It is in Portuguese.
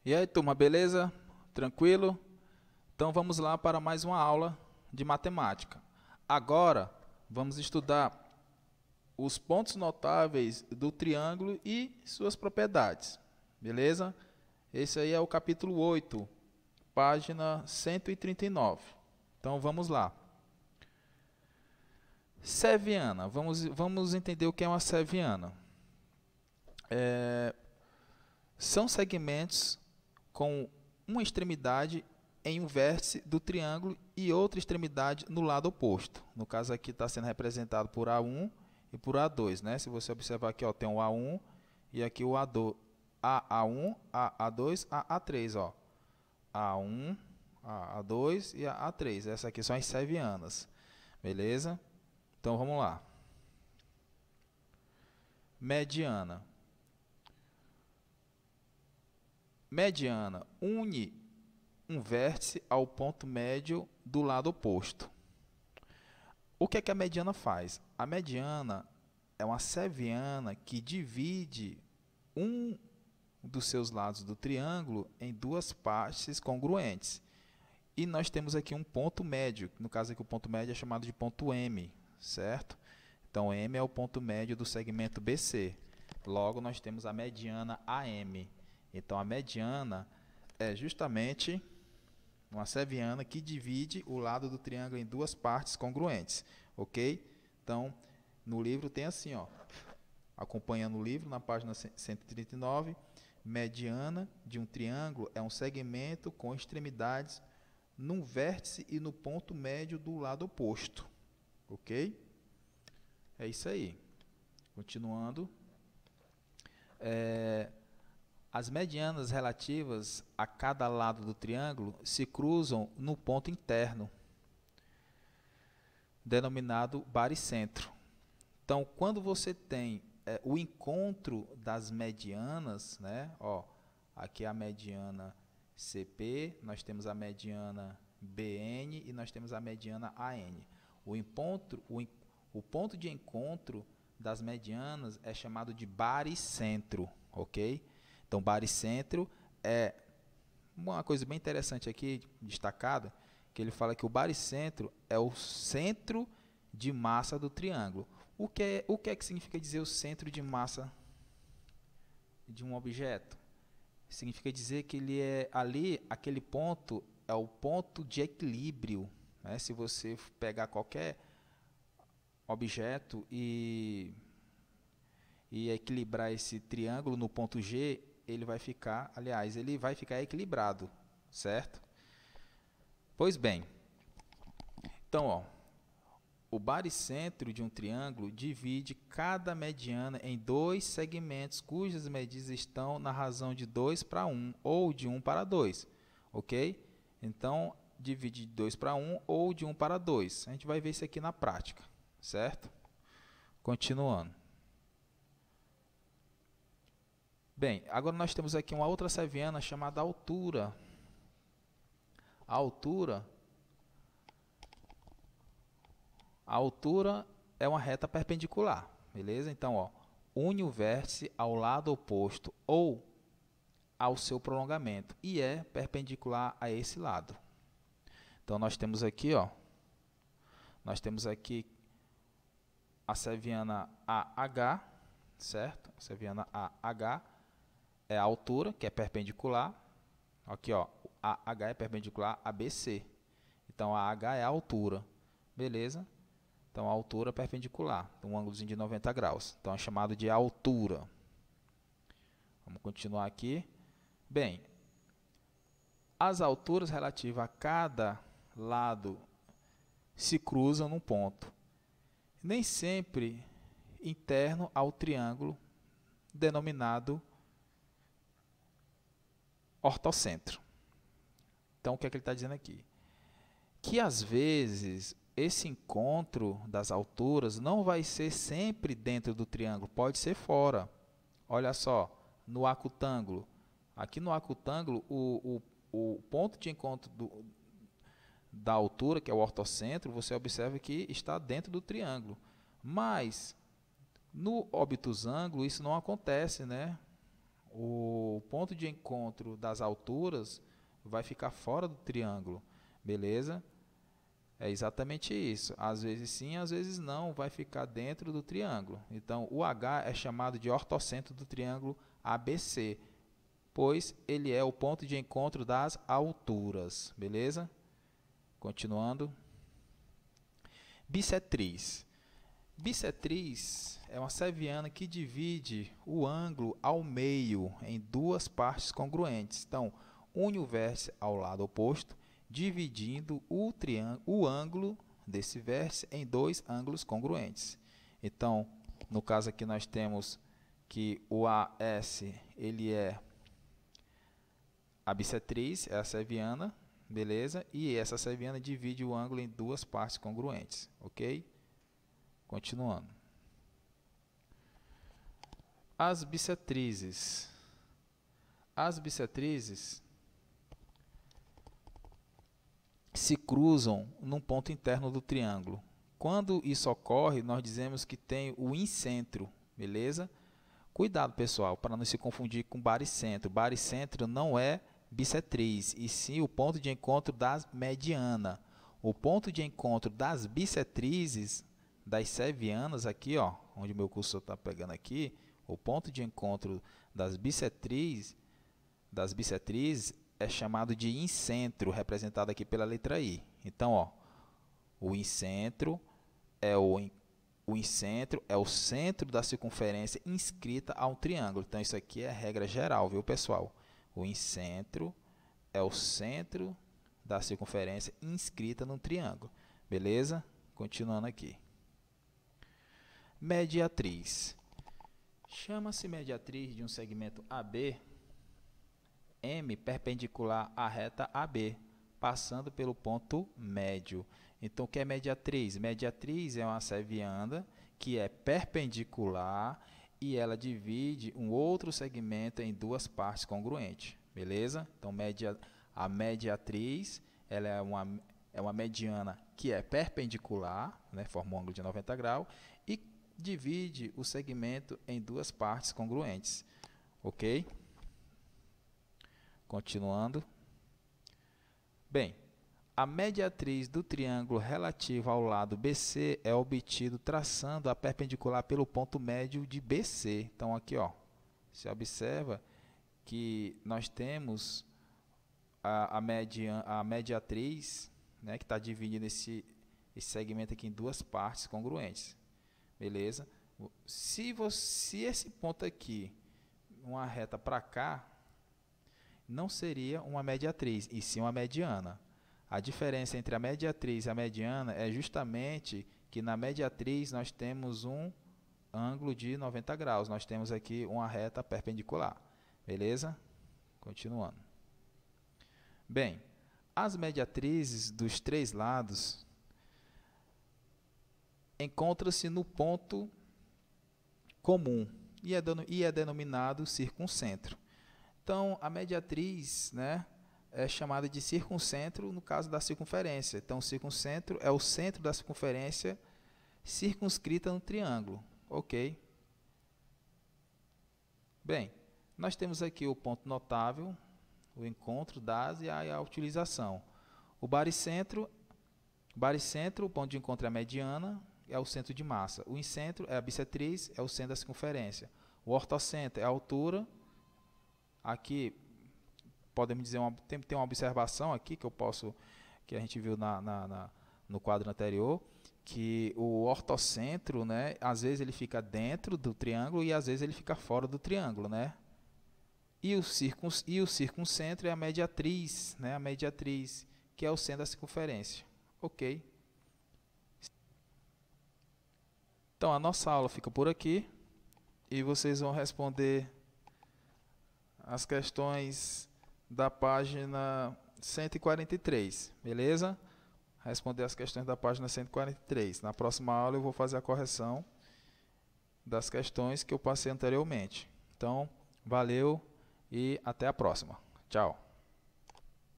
E aí, turma, beleza? Tranquilo? Então vamos lá para mais uma aula de matemática. Agora vamos estudar os pontos notáveis do triângulo e suas propriedades. Beleza? Esse aí é o capítulo 8, página 139. Então vamos lá. Seviana. Vamos entender o que é uma seviana. São segmentos com uma extremidade em um vértice do triângulo e outra extremidade no lado oposto. No caso aqui está sendo representado por A1 e por A2, né? Se você observar aqui, ó, tem o A1 e aqui o A2, A1, A2, A3, ó. A1, A2 e A3. Essas aqui são as sevianas. Beleza? Então vamos lá. Mediana. Mediana une um vértice ao ponto médio do lado oposto. O que é que a mediana faz? A mediana é uma seviana que divide um dos seus lados do triângulo em duas partes congruentes. E nós temos aqui um ponto médio, no caso aqui o ponto médio é chamado de ponto M, certo? Então M é o ponto médio do segmento BC. Logo nós temos a mediana AM. Então a mediana é justamente uma seviana que divide o lado do triângulo em duas partes congruentes, ok? Então, no livro tem assim, ó, acompanhando o livro, na página 139, mediana de um triângulo é um segmento com extremidades num vértice e no ponto médio do lado oposto, ok? É isso aí. Continuando. As medianas relativas a cada lado do triângulo se cruzam no ponto interno, denominado baricentro. Então, quando você tem o encontro das medianas, né? Ó, aqui é a mediana CP, nós temos a mediana BN e nós temos a mediana AN. O ponto de encontro das medianas é chamado de baricentro, ok? Então, baricentro é uma coisa bem interessante aqui, destacada, que ele fala que o baricentro é o centro de massa do triângulo. O que é que significa dizer o centro de massa de um objeto? Significa dizer que ele é ali, aquele ponto é o ponto de equilíbrio, né? Se você pegar qualquer objeto e equilibrar esse triângulo no ponto G, ele vai ficar equilibrado, certo? Pois bem, então, ó, o baricentro de um triângulo divide cada mediana em dois segmentos cujas medidas estão na razão de 2 para 1 ou de 1 para 2, ok? Então, divide de 2 para 1 ou de 1 para 2. A gente vai ver isso aqui na prática, certo? Continuando. Bem, agora nós temos aqui uma outra seviana chamada altura. A altura é uma reta perpendicular, beleza? Então, ó, une o vértice ao lado oposto ou ao seu prolongamento e é perpendicular a esse lado. Então, nós temos aqui a seviana AH, certo? A seviana AH é a altura, que é perpendicular. Aqui, ó, AH é perpendicular a BC. Então, a AH é a altura. Beleza? Então, a altura é perpendicular. Então, um ângulozinho de 90 graus. Então, é chamado de altura. Vamos continuar aqui. Bem, as alturas relativas a cada lado se cruzam num ponto. Nem sempre interno ao triângulo denominado ortocentro. Então, o que é que ele está dizendo aqui? Que às vezes esse encontro das alturas não vai ser sempre dentro do triângulo, pode ser fora. Olha só, no acutângulo. Aqui no acutângulo, o ponto de encontro da altura, que é o ortocentro, você observa que está dentro do triângulo. Mas no obtusângulo isso não acontece, né? o ponto de encontro das alturas vai ficar fora do triângulo, beleza? É exatamente isso. Às vezes sim, às vezes não, vai ficar dentro do triângulo. Então, o H é chamado de ortocentro do triângulo ABC, pois ele é o ponto de encontro das alturas, beleza? Continuando. Bissetriz. Bissetriz é uma seviana que divide o ângulo ao meio em duas partes congruentes. Então, une o vértice ao lado oposto, dividindo o ângulo desse vértice em dois ângulos congruentes. Então, no caso aqui nós temos que o AS ele é a bissetriz, é a seviana, beleza? E essa seviana divide o ângulo em duas partes congruentes, ok? Continuando. As bissetrizes. As bissetrizes se cruzam num ponto interno do triângulo. Quando isso ocorre, nós dizemos que tem o incentro, beleza? Cuidado, pessoal, para não se confundir com baricentro. Baricentro não é bissetriz, e sim o ponto de encontro das medianas. O ponto de encontro das bissetrizes, das sevianas, aqui, ó, onde o meu cursor está pegando aqui, o ponto de encontro das bissetrizes é chamado de incentro, representado aqui pela letra I. Então, ó, o incentro é o incentro é o centro da circunferência inscrita a um triângulo. Então, isso aqui é regra geral, viu, pessoal? O incentro é o centro da circunferência inscrita num triângulo. Beleza? Continuando aqui. Mediatriz. Chama-se mediatriz de um segmento AB, M perpendicular à reta AB, passando pelo ponto médio. Então, o que é mediatriz? Mediatriz é uma seviana que é perpendicular e ela divide um outro segmento em duas partes congruentes, beleza? Então, a mediatriz ela é uma mediana que é perpendicular, né, forma um ângulo de 90 graus, e divide o segmento em duas partes congruentes, ok? Continuando. Bem, a mediatriz do triângulo relativo ao lado BC é obtido traçando a perpendicular pelo ponto médio de BC. Então, aqui, ó, você observa que nós temos a mediatriz, né, que está dividindo esse segmento aqui em duas partes congruentes. Beleza? Se esse ponto aqui, uma reta para cá, não seria uma mediatriz, e sim uma mediana. A diferença entre a mediatriz e a mediana é justamente que na mediatriz nós temos um ângulo de 90 graus. Nós temos aqui uma reta perpendicular. Beleza? Continuando. Bem, as mediatrizes dos três lados encontram-se no ponto comum e é denominado circuncentro. Então, a mediatriz, né, é chamada de circuncentro no caso da circunferência. Então, o circuncentro é o centro da circunferência circunscrita no triângulo. Ok? Bem, nós temos aqui o ponto notável, o encontro das e a utilização. O baricentro, o ponto de encontro é a mediana, é o centro de massa. O incentro é a bissetriz, é o centro da circunferência. O ortocentro é a altura. Aqui, podemos dizer, tem uma observação aqui que a gente viu no quadro anterior, que o ortocentro, né, às vezes ele fica dentro do triângulo e às vezes ele fica fora do triângulo, né? E o circuncentro é a mediatriz, né, que é o centro da circunferência. Ok? Então, a nossa aula fica por aqui e vocês vão responder as questões da página 143, beleza? Responder as questões da página 143. Na próxima aula eu vou fazer a correção das questões que eu passei anteriormente. Então, valeu e até a próxima. Tchau.